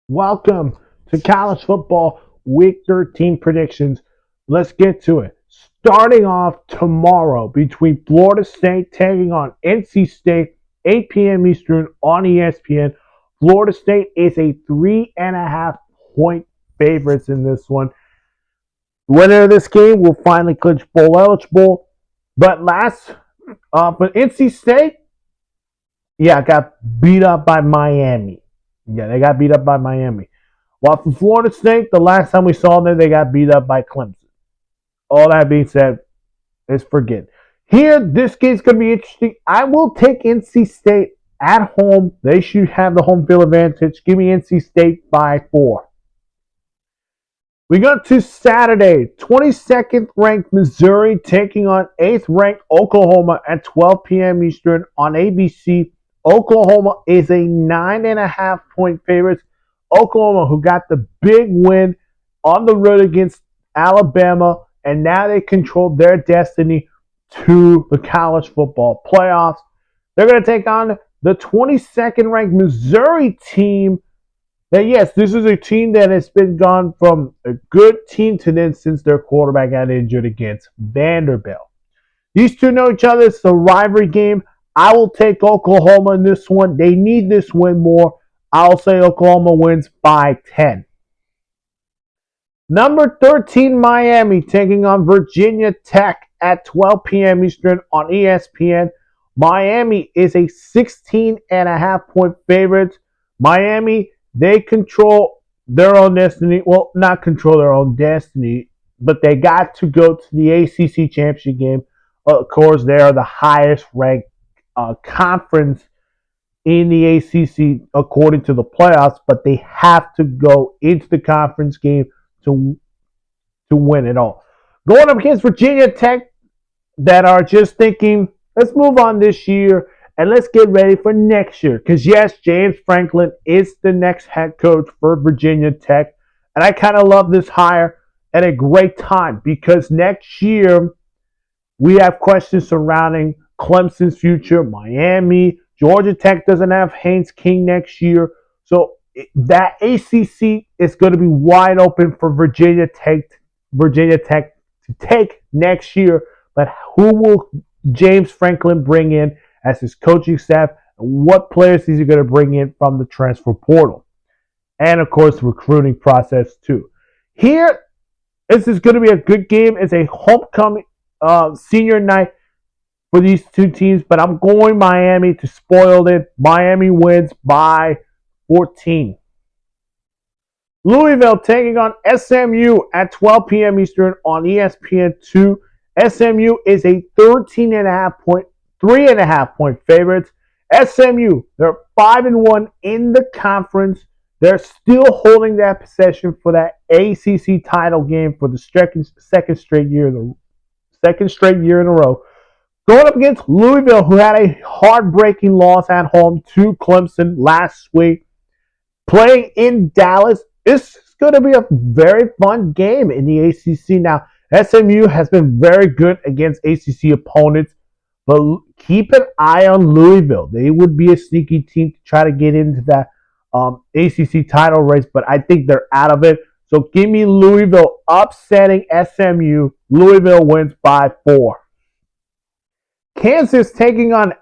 Welcome to college football week 13 predictions. Let's get to it. Starting off tomorrow between Florida State taking on NC State, 8 p.m. Eastern on ESPN. Florida State is a 3.5 point favorites in this one. The winner of this game will finally clinch bowl eligible. But for NC State, got beat up by Miami. Yeah, they got beat up by Miami. While for Florida State, the last time we saw them, they got beat up by Clemson. All that being said, is forget. Here, this game's going to be interesting. I will take NC State at home. They should have the home field advantage. Give me NC State by 4. We go to Saturday, 22nd ranked Missouri taking on 8th ranked Oklahoma at 12 p.m. Eastern on ABC. Oklahoma is a 9.5 point favorite. Oklahoma, who got the big win on the road against Alabama, and now they control their destiny to the college football playoffs. They're going to take on the 22nd ranked Missouri team. Now, yes, this is a team that has been gone from a good team to then since their quarterback got injured against Vanderbilt. These two know each other. It's a rivalry game. I will take Oklahoma in this one. They need this win more. I'll say Oklahoma wins by 10. Number 13, Miami, taking on Virginia Tech at 12 p.m. Eastern on ESPN. Miami is a 16.5 point favorite. Miami, they control their own destiny. Well, not control their own destiny, but they got to go to the ACC championship game. Of course, they are the highest ranked conference in the ACC according to the playoffs, but they have to go into the conference game to win it all. Going up against Virginia Tech that are just thinking, let's move on this year and let's get ready for next year. Because yes, James Franklin is the next head coach for Virginia Tech. And I kind of love this hire at a great time because next year we have questions surrounding Clemson's future, Miami. Georgia Tech doesn't have Haynes King next year. So that ACC is going to be wide open for Virginia Tech to take next year. But who will James Franklin bring in as his coaching staff? And what players is he going to bring in from the transfer portal? And, of course, the recruiting process, too. Here, this is going to be a good game. It's a homecoming senior night for these two teams, but I'm going Miami to spoil it. Miami wins by 14. Louisville taking on SMU at 12 p.m. Eastern on ESPN2. SMU is a 3.5 point favorite. SMU, they're 5-1 in the conference. They're still holding that possession for that ACC title game for the second straight year in a row. Going up against Louisville, who had a heartbreaking loss at home to Clemson last week. Playing in Dallas, this is going to be a very fun game in the ACC. Now, SMU has been very good against ACC opponents, but keep an eye on Louisville. They would be a sneaky team to try to get into that ACC title race, but I think they're out of it. So give me Louisville upsetting SMU. Louisville wins by 4. Kansas taking on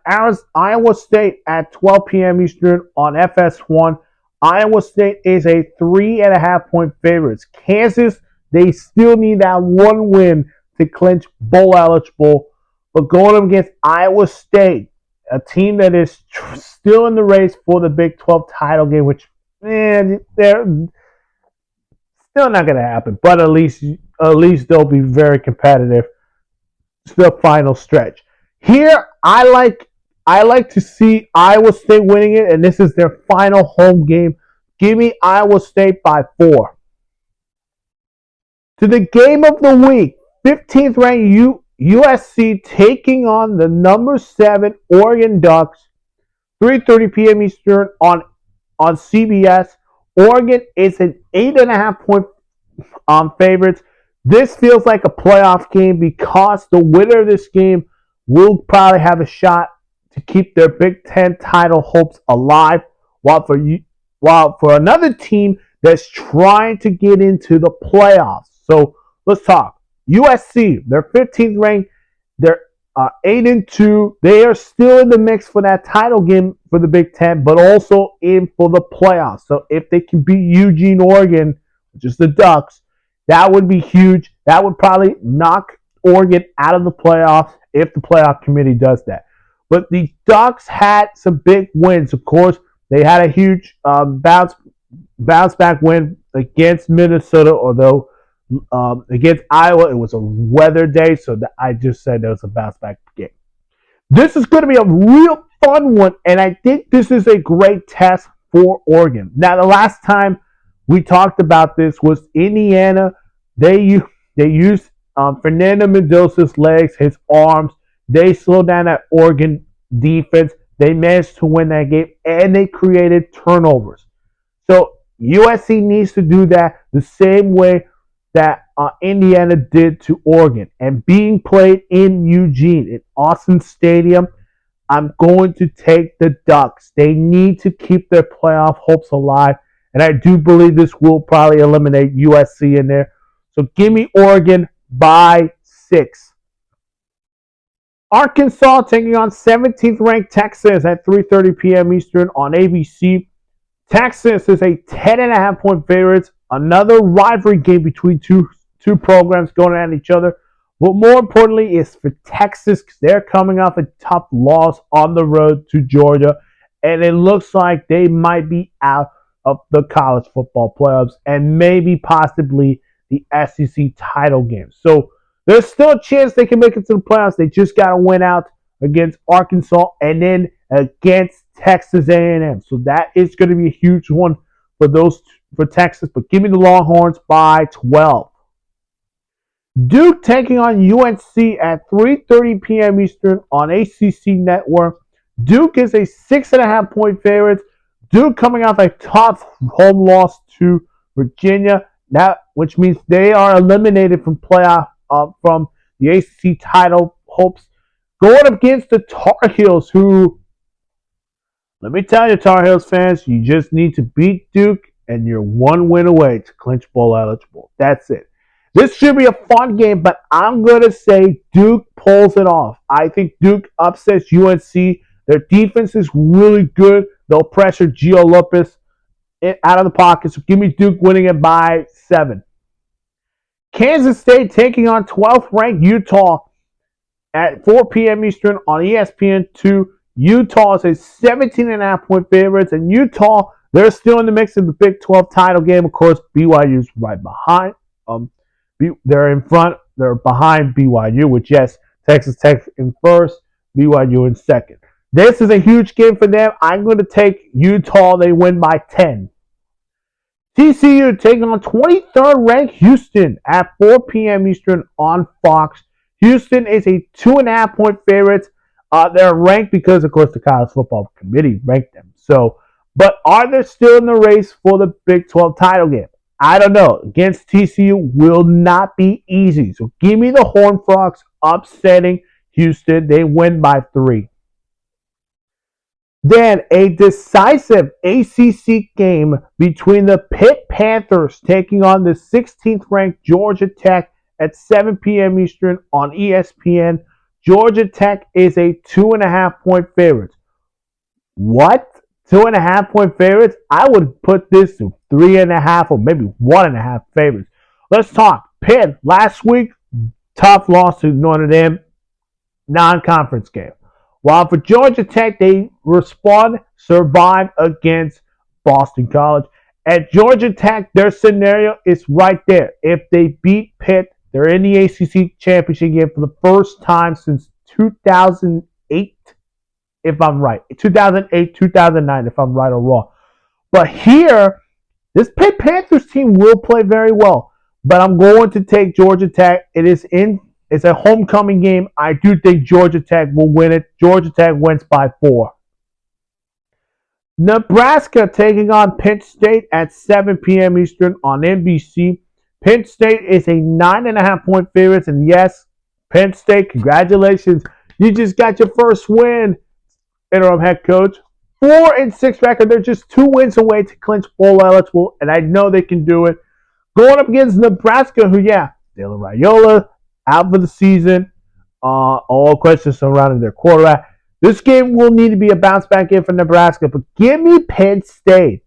Iowa State at 12 p.m. Eastern on FS1. Iowa State is a 3.5 point favorites. Kansas, they still need that one win to clinch bowl eligible. But going up against Iowa State, a team that is still in the race for the Big 12 title game, which, they're still not going to happen. But at least they'll be very competitive. It's the final stretch. Here, I like to see Iowa State winning it, and this is their final home game. Give me Iowa State by 4. To the game of the week, 15th ranked USC taking on the number 7 Oregon Ducks, 3:30 p.m. Eastern on CBS. Oregon is an 8.5 point favorites. This feels like a playoff game because the winner of this game will probably have a shot to keep their Big Ten title hopes alive. While While for another team that's trying to get into the playoffs. So let's talk. USC, they're 15th ranked. They're 8-2. They are still in the mix for that title game for the Big Ten, but also in for the playoffs. So if they can beat Eugene, Oregon, which is the Ducks, that would be huge. That would probably knock Oregon out of the playoffs if the playoff committee does that. But the Ducks had some big wins. Of course, they had a huge bounce back win against Minnesota, although against Iowa it was a weather day, so I just said that was a bounce back game. This is going to be a real fun one, and I think this is a great test for Oregon. Now, the last time we talked about this was Indiana. They used Fernando Mendoza's legs, his arms. They slowed down that Oregon defense. They managed to win that game, and they created turnovers. So USC needs to do that the same way that Indiana did to Oregon. And being played in Eugene, in Austin Stadium, I'm going to take the Ducks. They need to keep their playoff hopes alive. And I do believe this will probably eliminate USC in there. So give me Oregon by 6. Arkansas taking on 17th ranked Texas at 3:30 p.m. Eastern on ABC. Texas is a 10.5 point favorite. Another rivalry game between two programs going at each other. But more importantly is for Texas, because they're coming off a tough loss on the road to Georgia. And it looks like they might be out of the college football playoffs and maybe possibly the SEC title game. So there's still a chance they can make it to the playoffs. They just got to win out against Arkansas and then against Texas A&M. So that is going to be a huge one for Texas. But give me the Longhorns by 12. Duke taking on UNC at 3:30 p.m. Eastern on ACC Network. Duke is a 6.5 point favorite. Duke coming off a tough home loss to Virginia, which means they are eliminated from playoff from the ACC title hopes. Going up against the Tar Heels, who, let me tell you, Tar Heels fans, you just need to beat Duke, and you're one win away to clinch bowl eligible. That's it. This should be a fun game, but I'm going to say Duke pulls it off. I think Duke upsets UNC. Their defense is really good. They'll pressure Gio Lopez out of the pocket. So give me Duke winning it by 7. Kansas State taking on 12th ranked Utah at 4 p.m. Eastern on ESPN2. Utah is a 17.5 point favorites, and Utah, they're still in the mix of the Big 12 title game. Of course, BYU's right behind. They're in front. They're behind BYU, with yes, Texas Tech in first, BYU in second. This is a huge game for them. I'm going to take Utah. They win by 10. TCU taking on 23rd ranked Houston at 4 p.m. Eastern on Fox. Houston is a 2.5 point favorite. They're ranked because, of course, the College Football Committee ranked them. But are they still in the race for the Big 12 title game? I don't know. Against TCU will not be easy. So give me the Horned Frogs upsetting Houston. They win by 3. Then a decisive ACC game between the Pitt Panthers taking on the 16th ranked Georgia Tech at 7 p.m. Eastern on ESPN. Georgia Tech is a 2.5 point favorite. What? 2.5 point favorites? I would put this to 3.5 or maybe 1.5 favorites. Let's talk. Pitt last week, tough loss to Notre Dame, non-conference game. While for Georgia Tech, they survive against Boston College. At Georgia Tech, their scenario is right there. If they beat Pitt, they're in the ACC championship game for the first time since 2008, if I'm right. 2008, 2009, if I'm right or wrong. But here, this Pitt Panthers team will play very well. But I'm going to take Georgia Tech. It's a homecoming game. I do think Georgia Tech will win it. Georgia Tech wins by 4. Nebraska taking on Penn State at 7 p.m. Eastern on NBC. Penn State is a 9.5 point favorite. And yes, Penn State, congratulations. You just got your first win, interim head coach. 4-6 record. They're just 2 wins away to clinch bowl eligible, and I know they can do it. Going up against Nebraska, who, yeah, Dylan Raiola out for the season. All questions surrounding their quarterback. This game will need to be a bounce back game for Nebraska, but give me Penn State.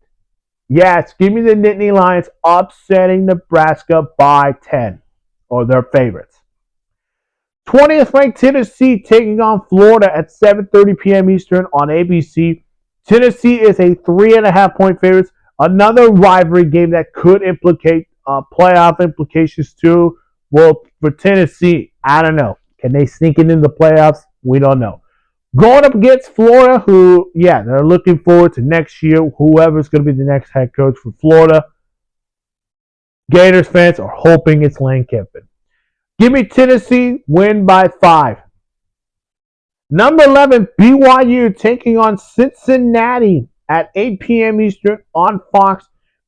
Yes, give me the Nittany Lions upsetting Nebraska by 10, or their favorites. 20th ranked Tennessee taking on Florida at 7:30 p.m. Eastern on ABC. Tennessee is a 3.5-point favorite. Another rivalry game that could implicate playoff implications too. Well, for Tennessee, I don't know. Can they sneak it in the playoffs? We don't know. Going up against Florida, who, yeah, they're looking forward to next year, whoever's going to be the next head coach for Florida. Gators fans are hoping it's Lane Kiffin. Give me Tennessee, win by 5. Number 11, BYU taking on Cincinnati at 8 p.m. Eastern on Fox.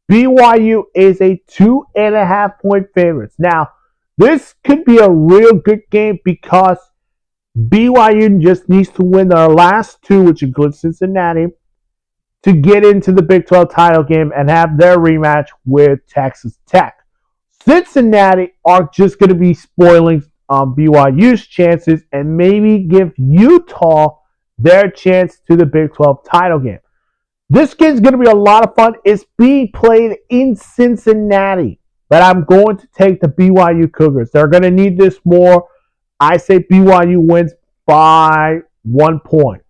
BYU is a 2.5-point favorite. Now, this could be a real good game because BYU just needs to win their last 2, which includes Cincinnati, to get into the Big 12 title game and have their rematch with Texas Tech. Cincinnati are just going to be spoiling BYU's chances and maybe give Utah their chance to the Big 12 title game. This game's going to be a lot of fun. It's being played in Cincinnati, but I'm going to take the BYU Cougars. They're going to need this more. I say BYU wins by 1 point.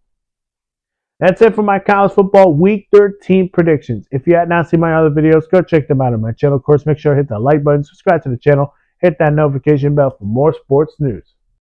That's it for my college football week 13 predictions. If you have not seen my other videos, go check them out on my channel. Of course, make sure to hit that like button, subscribe to the channel, hit that notification bell for more sports news.